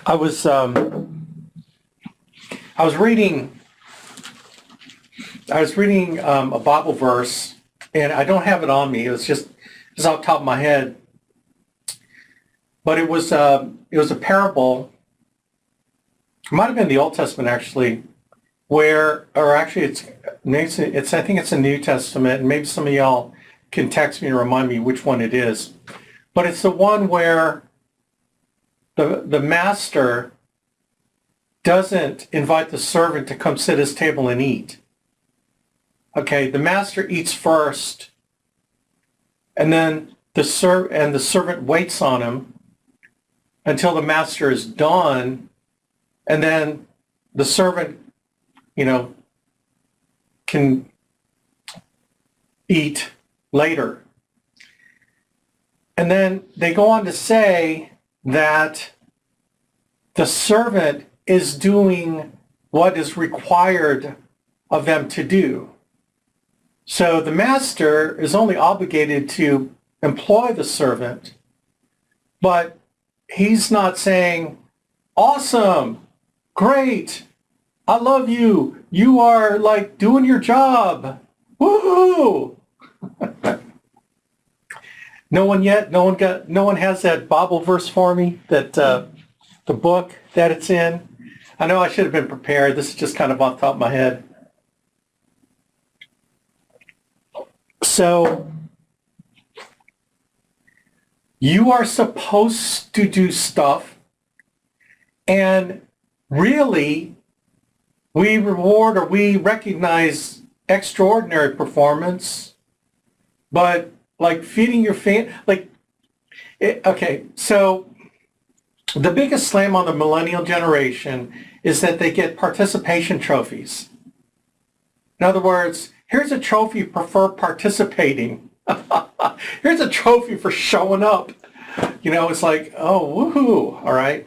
I was I was reading a Bible verse, and I don't have it on me. It's off the top of my head, but it was a parable. It might have been the Old Testament actually, or actually it's I think it's a New Testament, and maybe some of y'all can text me and remind me which one it is. But it's the one where the master doesn't invite the servant to come sit at his table and eat. Okay, the master eats first, and then the servant waits on him until the master is done, and then the servant, can eat later. And then they go on to say that the servant is doing what is required of them to do. So the master is only obligated to employ the servant, but he's not saying, awesome, great, I love you, you are like doing your job, woohoo! No one yet? No one has that Bible verse for me, that the book that it's in? I know I should have been prepared. This is just kind of off the top of my head. So, you are supposed to do stuff, and really, we reward or we recognize extraordinary performance, but like feeding your family, okay, so the biggest slam on the millennial generation is that they get participation trophies. In other words, here's a trophy for participating. Here's a trophy for showing up. It's like, oh, woohoo, all right.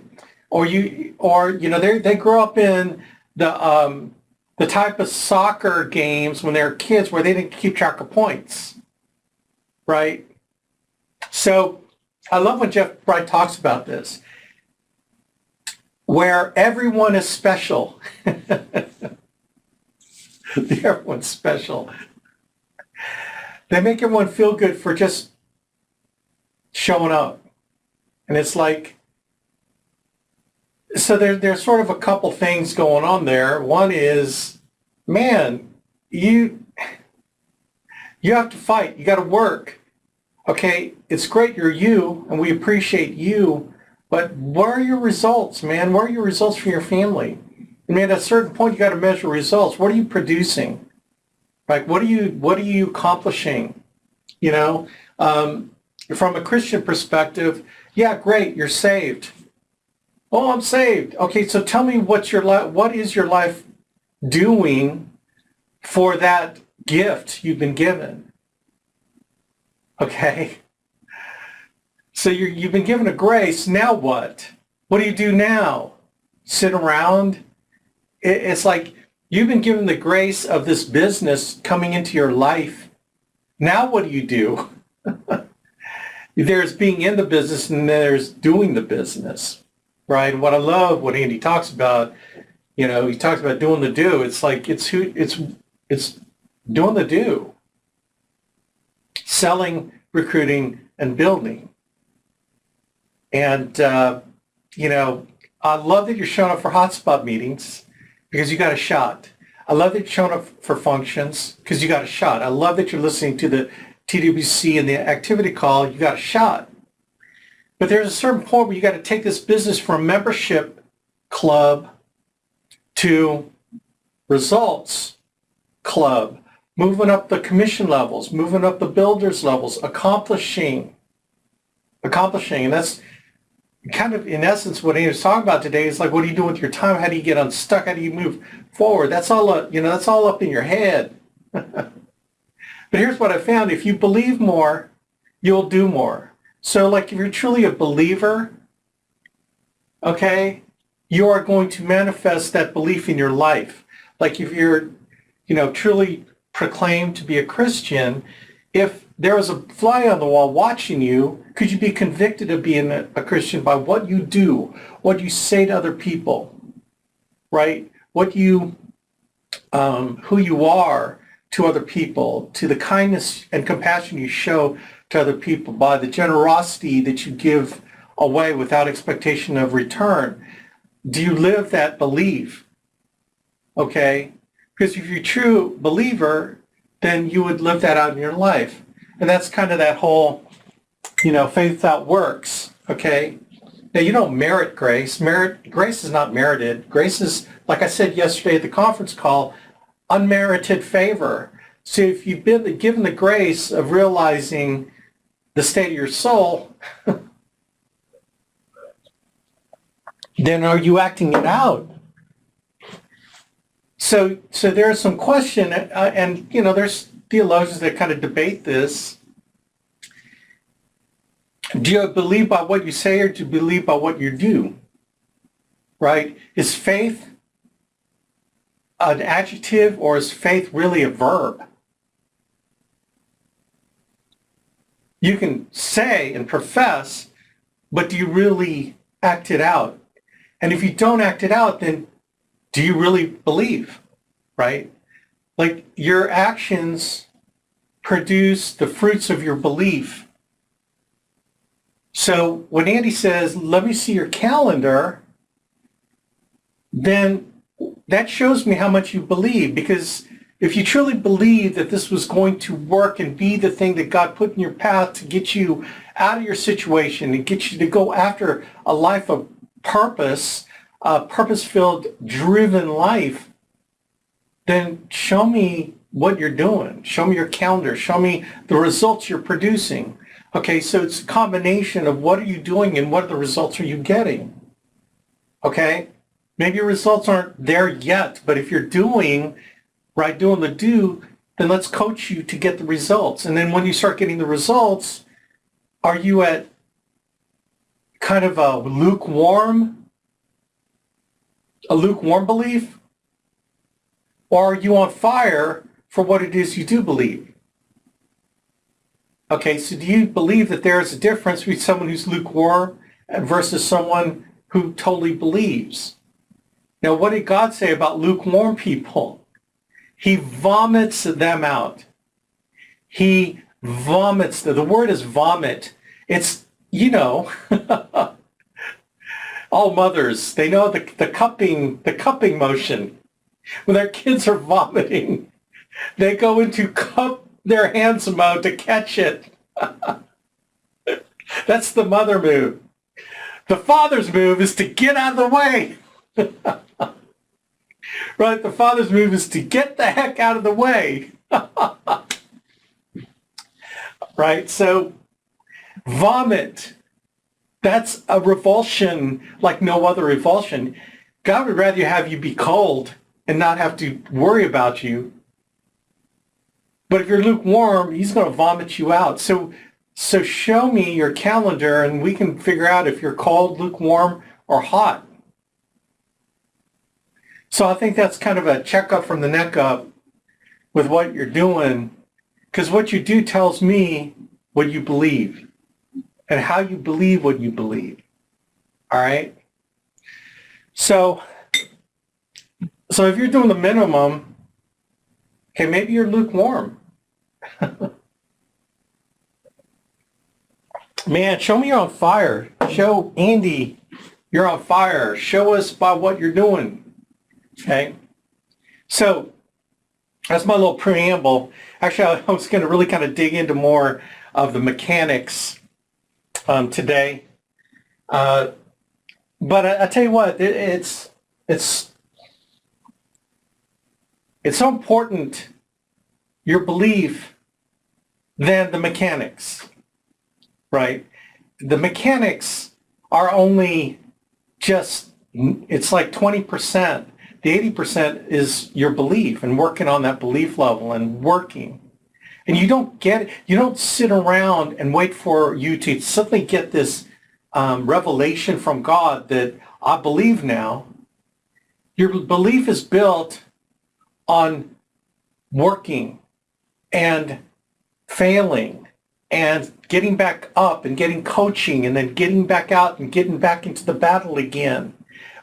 Or they grow up in the type of soccer games when they're kids where they didn't keep track of points, right? So I love when Jeff Bright talks about this, where everyone is special. Everyone's special. They make everyone feel good for just showing up. And it's like, so there's sort of a couple things going on there. One is, man, you have to fight. You got to work. Okay, it's great you're you, and we appreciate you, but what are your results, man? What are your results for your family? And man, at a certain point, you got to measure results. What are you producing? Like, what are you accomplishing? From a Christian perspective, yeah, great, you're saved. Oh, I'm saved. Okay, so tell me what is your life doing for that gift you've been given? Okay. So you've been given a grace. Now what? What do you do now? Sit around? It's like you've been given the grace of this business coming into your life. Now what do you do? There's being in the business and there's doing the business, right? And what I love, what Andy talks about, he talks about doing the do. It's like it's doing the do. Selling, recruiting, and building. And, I love that you're showing up for hotspot meetings because you got a shot. I love that you're showing up for functions because you got a shot. I love that you're listening to the TWC and the activity call. You got a shot. But there's a certain point where you got to take this business from membership club to results club, moving up the commission levels, moving up the builders levels, accomplishing. And that's kind of, in essence, what he was talking about today is like, what do you do with your time? How do you get unstuck? How do you move forward? That's all, that's all up in your head. But here's what I found. If you believe more, you'll do more. So like if you're truly a believer, okay, you are going to manifest that belief in your life. Like if you're, truly proclaimed to be a Christian, if there was a fly on the wall watching you, could you be convicted of being a Christian by what you do, what you say to other people, right? What you, who you are to other people, to the kindness and compassion you show to other people, by the generosity that you give away without expectation of return. Do you live that belief? Okay? Because if you're a true believer, then you would live that out in your life. And that's kind of that whole, faith without works. Okay? Now, you don't merit grace. Grace is not merited. Grace is, like I said yesterday at the conference call, unmerited favor. So if you've been given the grace of realizing the state of your soul, then are you acting it out? So there's some question, and there's theologians that kind of debate this. Do you believe by what you say, or do you believe by what you do? Right? Is faith an adjective, or is faith really a verb? You can say and profess, but do you really act it out? And if you don't act it out, then do you really believe, right? Like, your actions produce the fruits of your belief. So when Andy says, let me see your calendar, then that shows me how much you believe. Because if you truly believe that this was going to work and be the thing that God put in your path to get you out of your situation and get you to go after a life of purpose, a purpose-filled, driven life, then show me what you're doing. Show me your calendar. Show me the results you're producing. Okay, so it's a combination of what are you doing and what are the results are you getting. Okay? Maybe your results aren't there yet, but if you're doing the do, then let's coach you to get the results. And then when you start getting the results, are you at kind of a lukewarm belief? Or are you on fire for what it is you do believe? Okay, so do you believe that there is a difference between someone who's lukewarm versus someone who totally believes? Now, what did God say about lukewarm people? He vomits them out. He vomits them. The word is vomit. It's, all mothers, they know the cupping motion. When their kids are vomiting, they go into cup their hands mode to catch it. That's the mother move. The father's move is to get out of the way. Right? The father's move is to get the heck out of the way. Right? So, vomit. That's a revulsion like no other revulsion. God would rather have you be cold and not have to worry about you. But if you're lukewarm, he's going to vomit you out. So show me your calendar and we can figure out if you're cold, lukewarm, or hot. So I think that's kind of a checkup from the neck up with what you're doing, because what you do tells me what you believe and how you believe what you believe. All right? So if you're doing the minimum, okay, maybe you're lukewarm. Man, show me you're on fire. Show Andy you're on fire. Show us by what you're doing. Okay? So that's my little preamble. Actually, I was going to really kind of dig into more of the mechanics today. But I tell you what, it's so important, your belief, than the mechanics, right? The mechanics are only just, it's like 20%. The 80% is your belief and working on that belief level and working. And you don't sit around and wait for you to suddenly get this revelation from God that I believe now. Your belief is built on working and failing and getting back up and getting coaching and then getting back out and getting back into the battle again.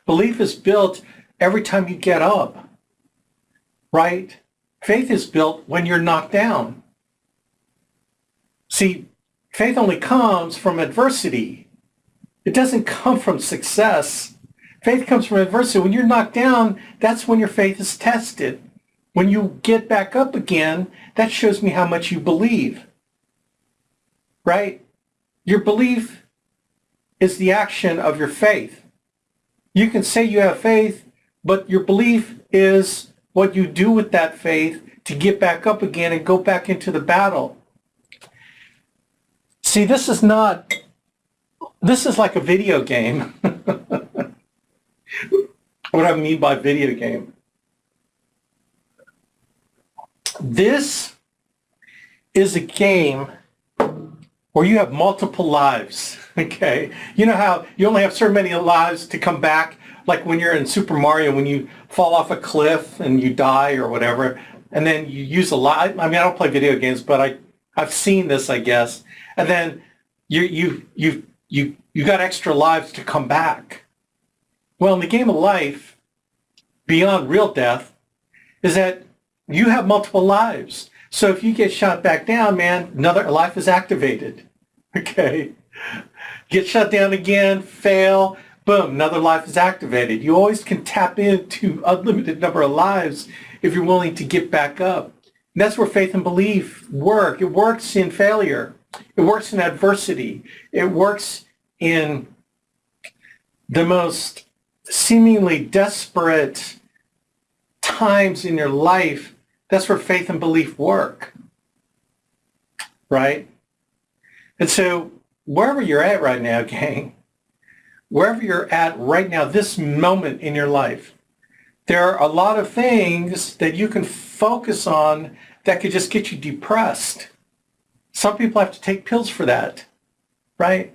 Belief is built every time you get up, right? Faith is built when you're knocked down. See, faith only comes from adversity. It doesn't come from success. Faith comes from adversity. When you're knocked down, that's when your faith is tested. When you get back up again, that shows me how much you believe, right? Your belief is the action of your faith. You can say you have faith, but your belief is what you do with that faith to get back up again and go back into the battle. See, this is like a video game. What I mean by video game. This is a game where you have multiple lives, okay? You know how you only have so many lives to come back, like when you're in Super Mario, when you fall off a cliff and you die or whatever, and then you use a lot. I mean, I don't play video games, but I've seen this, I guess. And then you got extra lives to come back. Well, in the game of life, beyond real death, is that you have multiple lives. So if you get shot back down, man, another life is activated. Okay? Get shot down again, fail, boom, another life is activated. You always can tap into unlimited number of lives if you're willing to get back up. And that's where faith and belief work. It works in failure. It works in adversity. It works in the most seemingly desperate times in your life. That's where faith and belief work, right? And so wherever you're at right now, gang, wherever you're at right now, this moment in your life, there are a lot of things that you can focus on that could just get you depressed. Some people have to take pills for that, right?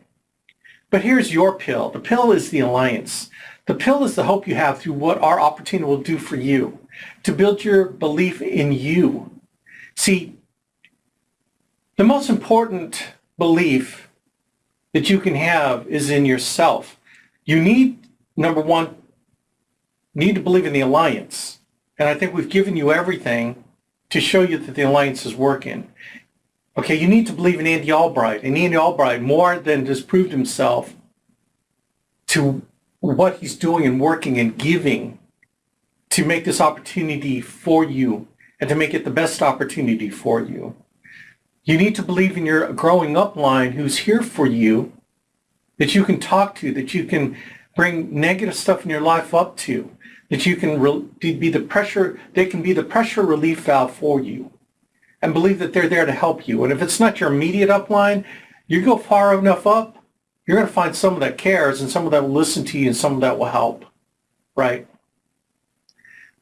But here's your pill. The pill is the alliance. The pill is the hope you have through what our opportunity will do for you, to build your belief in you. See, the most important belief that you can have is in yourself. You need, number one, need to believe in the alliance. And I think we've given you everything to show you that the alliance is working. Okay, you need to believe in Andy Albright. And Andy Albright, more than just proved himself to what he's doing and working and giving to make this opportunity for you and to make it the best opportunity for you. You need to believe in your growing up line who's here for you, that you can talk to, that you can bring negative stuff in your life up to, that you can be the pressure, they can be the pressure relief valve for you, and believe that they're there to help you. And if it's not your immediate upline, you go far enough up, you're going to find someone that cares and someone that will listen to you and someone that will help, right?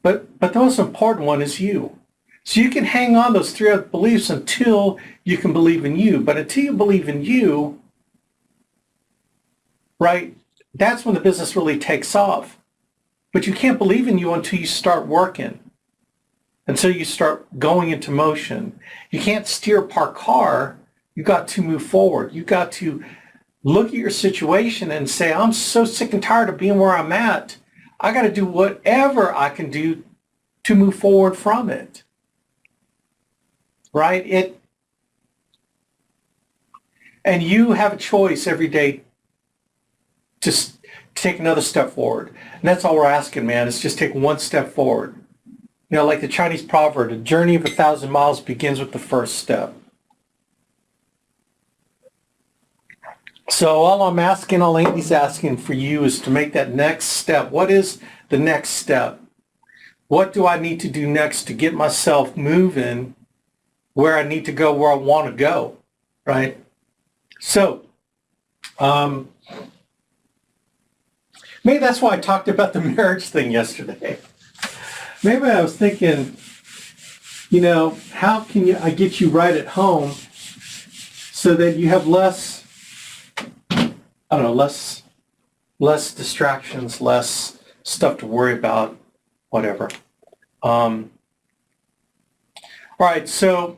But the most important one is you. So you can hang on those three other beliefs until you can believe in you. But until you believe in you, right, that's when the business really takes off. But you can't believe in you until you start working, until you start going into motion. You can't steer a parked car. You got to move forward. You got to look at your situation and say, I'm so sick and tired of being where I'm at. I got to do whatever I can do to move forward from it. Right? And you have a choice every day to take another step forward. And that's all we're asking, man, is just take one step forward. You know, like the Chinese proverb, a journey of 1,000 miles begins with the first step. So all I'm asking, all Andy's asking for you is to make that next step. What is the next step? What do I need to do next to get myself moving where I need to go, where I want to go, right? So maybe that's why I talked about the marriage thing yesterday. Maybe I was thinking, you know, how can I get you right at home so that you have less distractions, less stuff to worry about, whatever. All right, so